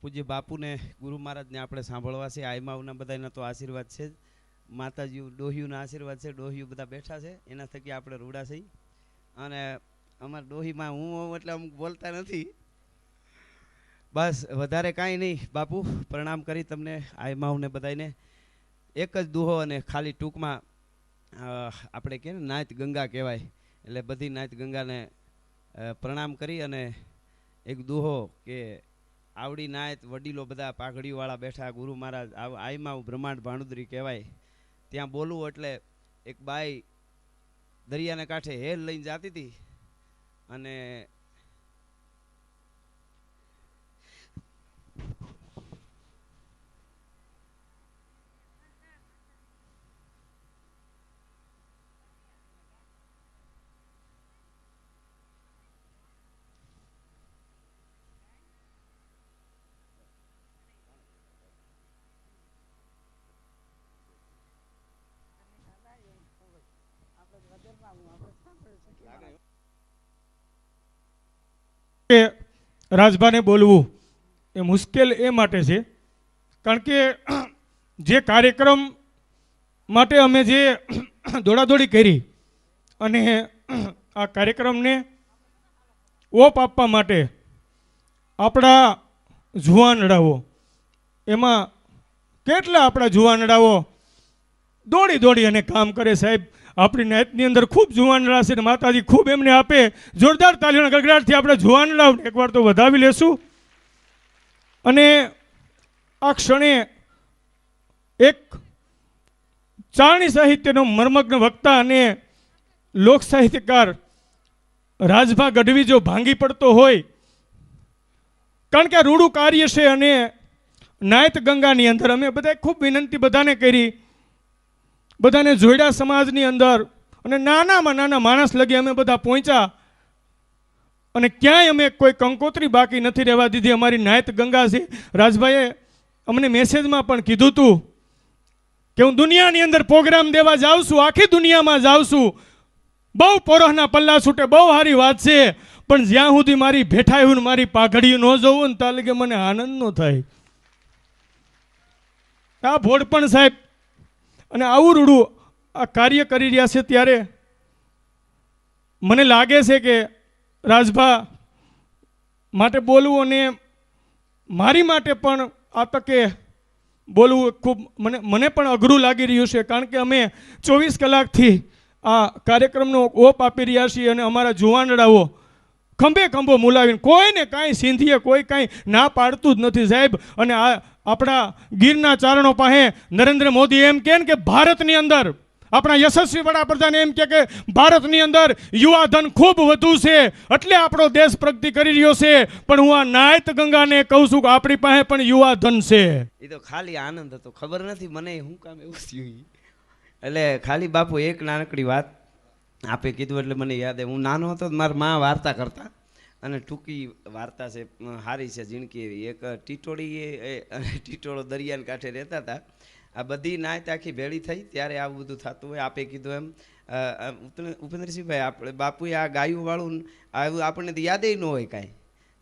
પૂજ્ય બાપુને ગુરુ મહારાજને આપણે સાંભળવા છે. આઈમાઓના બધાના તો આશીર્વાદ છે જ, માતાજી ડોહીઓના આશીર્વાદ છે. ડોહીઓ બધા બેઠા છે, એના થકી આપણે રૂડા છીએ. અને અમારા ડોહીમાં હું એટલે અમુક બોલતા નથી, બસ વધારે કાંઈ નહીં. બાપુ પ્રણામ કરી તમને આઈમાઓને બધાને એક જ દુહો, અને ખાલી ટૂંકમાં આપણે કહે ને નાત ગંગા કહેવાય, એટલે બધી નાત ગંગાને પ્રણામ કરી અને એક દુહો કે આવડી નાયત વડીલો બધા પાઘડીઓવાળા બેઠા, ગુરુ મહારાજ આઈમાં બ્રહ્માંડ ભાણુદરી કહેવાય, ત્યાં બોલવું. એટલે એક બાઈ દરિયાને કાંઠે હેલ લઈને જતી હતી, અને રાજભાને બોલવું એ મુશ્કેલ એ માટે છે કારણ કે જે કાર્યક્રમ માટે અમે જે દોડાદોડી કરી અને આ કાર્યક્રમને ઓપ આપવા માટે આપણા જુવાનડાઓ, એમાં કેટલા આપણા જુવાનડાઓ દોડી દોડી અને કામ કરે. સાહેબ, આપણી નાતની અંદર ખૂબ જુવાનડા છે, માતાજી ખૂબ એમને આપે. જોરદાર તાલીઓના ગગડાટથી આપણે જુવાનડાઓને એકવાર તો વધાવી લેશું. અને આ ક્ષણે એક ચારણી સાહિત્યનો મર્મગ્ન વક્તા અને લોક સાહિત્યકાર રાજભા ગઢવી જો ભાંગી પડતો હોય, કારણ કે આ રૂડું કાર્ય છે. અને નાયત ગંગાની અંદર અમે બધા ખૂબ વિનંતી બધાને કરી, બધાને જોડ્યા સમાજની અંદર, અને નાનામાં નાના માણસ લગી અમે બધા પહોંચ્યા. અને ક્યાંય અમે કોઈ કંકોત્રી બાકી નથી રહેવા દીધી. અમારી નાયત ગંગા છે. રાજભાઈએ અમને મેસેજમાં પણ કીધું હતું કે હું દુનિયાની અંદર પ્રોગ્રામ દેવા જાઉં છું, આખી દુનિયામાં જાઉં છું. બહુ પોરોહના પલ્લા છૂટે, બહુ સારી વાત છે, પણ જ્યાં સુધી મારી ભેઠાયું મારી પાઘડી ન જોવું ને ત્યાં લગે મને આનંદ ન થાય. આ ભોળપણ સાહેબ અને આવું રૂડું આ કાર્ય કરી રહ્યા છે, ત્યારે મને લાગે છે કે રાજભા માટે બોલવું અને મારી માટે પણ આ તકે બોલવું ખૂબ મને પણ અઘરું લાગી રહ્યું છે. કારણ કે અમે 24 કલાકથી આ કાર્યક્રમનો ઓપ આપી રહ્યા છીએ, અને અમારા જુવાનડાઓ ખંભે ખંભો મુલાવીને કોઈને કાંઈ સિંધીએ કોઈ કાંઈ ના પાડતું જ નથી સાહેબ. અને આ આપણા ગીરના ચારણો પાસે નરેન્દ્ર મોદી એમ કહે કે ભારતની અંદર, આપણા યશસ્વી વડાપ્રધાન એમ કે ભારતની અંદર યુવા ધન ખૂબ વધુ છે, એટલે આપણો દેશ પ્રગતિ કરી રહ્યો છે. પણ હું આ નાયત ગંગાને કહું છું કે આપણી પાસે પણ યુવા ધન છે. એ તો ખાલી આનંદ હતો, ખબર નથી મને શું કામ એવું થયું. એટલે ખાલી બાપુ એક નાનકડી વાત આપે કીધું એટલે મને યાદ આવે. હું નાનો હતો મારા મા વાર્તા કરતા, અને ટૂંકી વાર્તા છે, સારી છે, ઝીણકી એવી. એક ટીટોળી અને ટીટોળો દરિયાને કાંઠે રહેતા હતા. આ બધી નાયત આખી ભેળી થઈ ત્યારે આવું બધું થતું હોય. આપે કીધું એમ ઉપેન્દ્રસિંહભાઈ, આપણે બાપુએ આ ગાયું વાળું આવું આપણને તો યાદ ન હોય કાંઈ.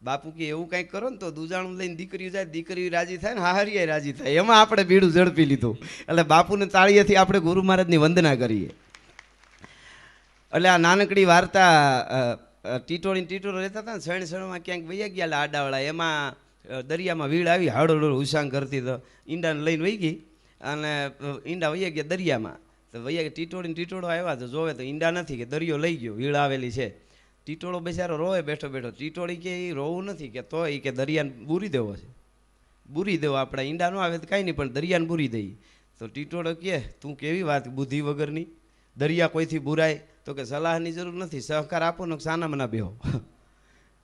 બાપુ કે એવું કંઈક કરો ને તો દૂજાણું લઈને દીકરીઓ જાય, દીકરીઓ રાજી થાય ને હાહરિયા રાજી થાય. એમાં આપણે બીડું ઝડપી લીધું. એટલે બાપુને તાળીએથી આપણે ગુરુ મહારાજની વંદના કરીએ. એટલે આ નાનકડી વાર્તા, ટીટોળો રહેતા હતા ને, શણ ક્યાંક વૈયા ગયા આડાવાળા. એમાં દરિયામાં વીડ આવી, હાડોડો ઉસાંગ કરતી, તો ઈંડાને લઈને વહી ગઈ, અને ઈંડા વૈયા ગયા દરિયામાં. તો વૈયા ટીટોળો આવ્યા તો જોવે તો ઈંડા નથી, કે દરિયો લઈ ગયો, વીડ આવેલી છે. ટીટોળો બેચારો રોવે બેઠો બેઠો. ટીટોળી કે એ રોવું નથી, કે તો એ કે દરિયાને બૂરી દેવો છે, બૂરી દેવો. આપણા ઈંડા ન આવે તો કાંઈ નહીં, પણ દરિયાને બૂરી દઈએ. તો ટીટોળો કહે તું કેવી વાત બુદ્ધિ વગરની, દરિયા કોઈથી બુરાય? તો કે સલાહની જરૂર નથી, સહકાર આપો ને સાનામાં ના બેહો.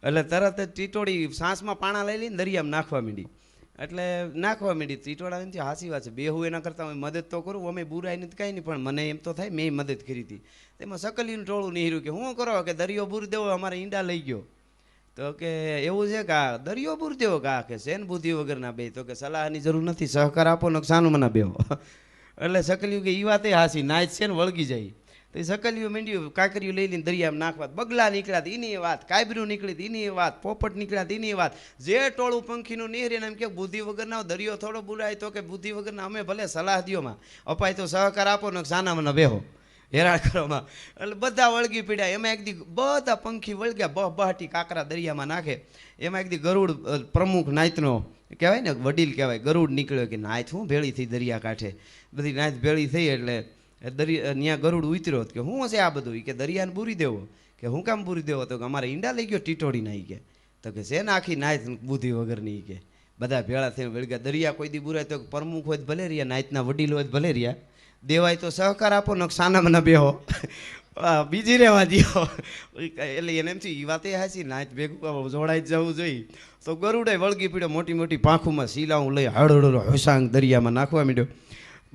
એટલે તરત જ ટીટોળી સાંસમાં પાણા લઈ લઈને દરિયામાં નાખવા માંડી. એટલે નાખવા માંડી. ટીટોળા નથી, હાસી વાત છે, બેહું એના કરતાં અમે મદદ તો કરું, અમે બુરાય નથી કાંઈ નહીં, પણ મને એમ તો થાય મેં મદદ કરી હતી. તેમાં સકલીનું ટોળું નીહર્યું કે શું કરો? કે દરિયો બૂરી દેવો, અમારે ઈંડા લઈ ગયો. તો કે એવું છે કે આ દરિયો બૂરી દેવો? કા કે શેન બુદ્ધિ વગરના બે? તો કે સલાહની જરૂર નથી, સહકાર આપો ને સાનું મના બેહો. એટલે સકલ્યું કે એ વાતે હાસી, નાચ છે ને વળગી જાય. તો એ સકલિયું મીંડ્યું કાંકરીયું લઈ લઈને દરિયામાં નાખવા. બગલા નીકળ્યા હતા એની વાત, કાબરું નીકળી હતી એની વાત, પોપટ નીકળ્યા હતા એની વાત. જે ટોળું પંખીનું નીહરે એમ કે બુદ્ધિ વગરના દરિયો થોડો બુરાય તો કે બુદ્ધિ વગરના અમે ભલે સલાહ દ્યોમાં અપાય તો સહકાર આપો ને સાનામાં બેહો હેરાન કરવામાં. એટલે બધા વળગી પીડ્યા. એમાં એક દી બધા પંખી વળગ્યા, બહાટી કાંકરા દરિયામાં નાખે. એમાં એક દી ગરુડ પ્રમુખ નાયતનો કહેવાય ને વડીલ કહેવાય, ગરુડ નીકળ્યો કે નાયત હું ભેળી થઈ દરિયા કાંઠે. બધી નાયત ભેળી થઈ એટલે ત્યાં ગરુડ ઉતર્યો કે શું હશે આ બધું? કે દરિયાને બૂરી દેવો. કે હું કામ બૂરી દેવો? તો કે અમારે ઈંડા લઈ ગયો ટીટોડી નાઈ કે. તો કે છે ને આખી નાયત બુદ્ધિ વગરની કે. બધા ભેળા થઈને વળગ્યા. દરિયા કોઈ દી બુરાય તો પ્રમુખ હોય ભલે રહ્યા, નાયતના વડીલ હોય ભલે રહ્યા, દેવાય તો સહકાર આપો ને સાનામાં ન બેહો, બીજી રહેવા દો. એટલે એને એમ થયું એ વાત એ હાચી, નાચ ભેગું જોડાઈ જવું જોઈએ. તો ગરુડે વળગી પીડ્યો, મોટી મોટી પાંખોમાં શીલાવું લઈ હળહળો હોસાંગ દરિયામાં નાખવા માંડ્યો.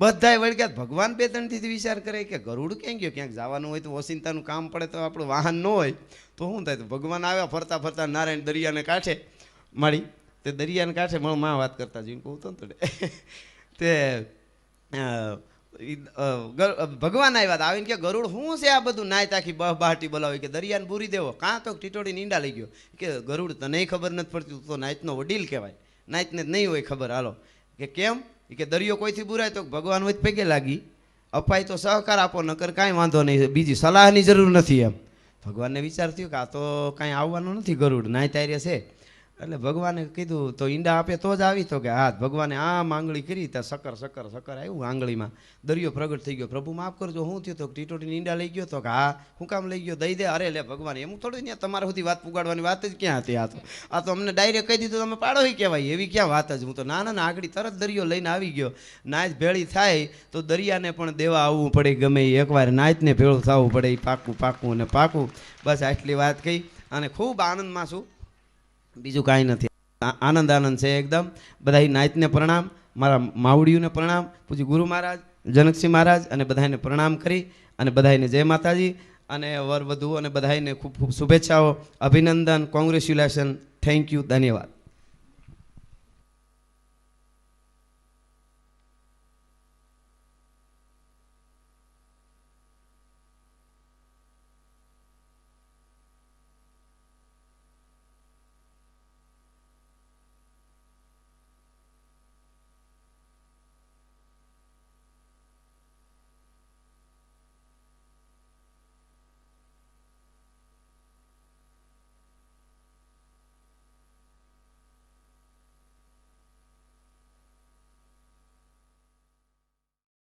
બધાય વળગ્યા. ભગવાન બે ત્રણથી વિચાર કરે કે ગરુડ ક્યાં ગયો? ક્યાંક જવાનું હોય તો ઓસિંતાનું કામ પડે તો આપણું વાહન ન હોય તો શું થાય? તો ભગવાન આવ્યા ફરતા ફરતા નારાયણ દરિયાને કાંઠે મારી. તે દરિયાને કાંઠે માં વાત કરતા જોઈને કહું તો તે ભગવાન આવ્યા હતા. આવીને કે ગરુડ શું છે આ બધું? નાય તાખી બહાટી બોલાવી કે દરિયાને બૂરી દેવો. કાં તો ટીટોડીને ઈંડા લઈ ગયો. કે ગરુડ તને ખબર નથી પડતી, તો નાયતનો વડીલ કહેવાય, નાયતને જ નહીં હોય ખબર. હાલો કે કેમ? કે દરિયો કોઈથી બુરાય તો ભગવાન હોય પગે લાગી અપાય તો સહકાર આપો, નકર કાંઈ વાંધો નહીં, બીજી સલાહની જરૂર નથી. એમ ભગવાનને વિચાર થયો કે આ તો કાંઈ આવવાનું નથી ગરુડ, નાય તાર્ય છે. એટલે ભગવાને કીધું તો ઈંડા આપે તો જ આવી. તો કે હા. ભગવાને આમ આંગળી કરી ત્યાં સકર સકર સકર આવ્યું આંગળીમાં. દરિયો પ્રગટ થઈ ગયો. પ્રભુ માફ કરજો, શું થયું? તો ટીટોડીને ઈંડા લઈ ગયો. તો કે હા. શું કામ લઈ ગયો? દઈ દે. અરે લે ભગવાન, એમ થોડું ત્યાં તમારા સુધી વાત પુગાડવાની વાત જ ક્યાં હતી? આ તો અમને ડાયરેક્ટ કહી દીધું તમે પાડો કહેવાય, એવી ક્યાં વાત જ. હું તો ના આગળ તરત દરિયો લઈને આવી ગયો. નાચ ભેળી થાય તો દરિયાને પણ દેવા આવવું પડે, ગમે એ એકવાર નાચને ભેળું થવું પડે. એ પાકું પાકું અને પાકું. બસ આટલી વાત કહી અને ખૂબ આનંદમાં છું, બીજું કાંઈ નથી. આનંદ છે એકદમ. બધા નાયતને પ્રણામ, મારા માવડીઓને પ્રણામ, પૂજ્ય ગુરુ મહારાજ, જનકસિંહ મહારાજ અને બધાને પ્રણામ કરી અને બધાને જય માતાજી અને વર વધુ અને બધાને ખૂબ ખૂબ શુભેચ્છાઓ, અભિનંદન, કોંગ્રેચ્યુલેશન, થેન્ક યુ, ધન્યવાદ.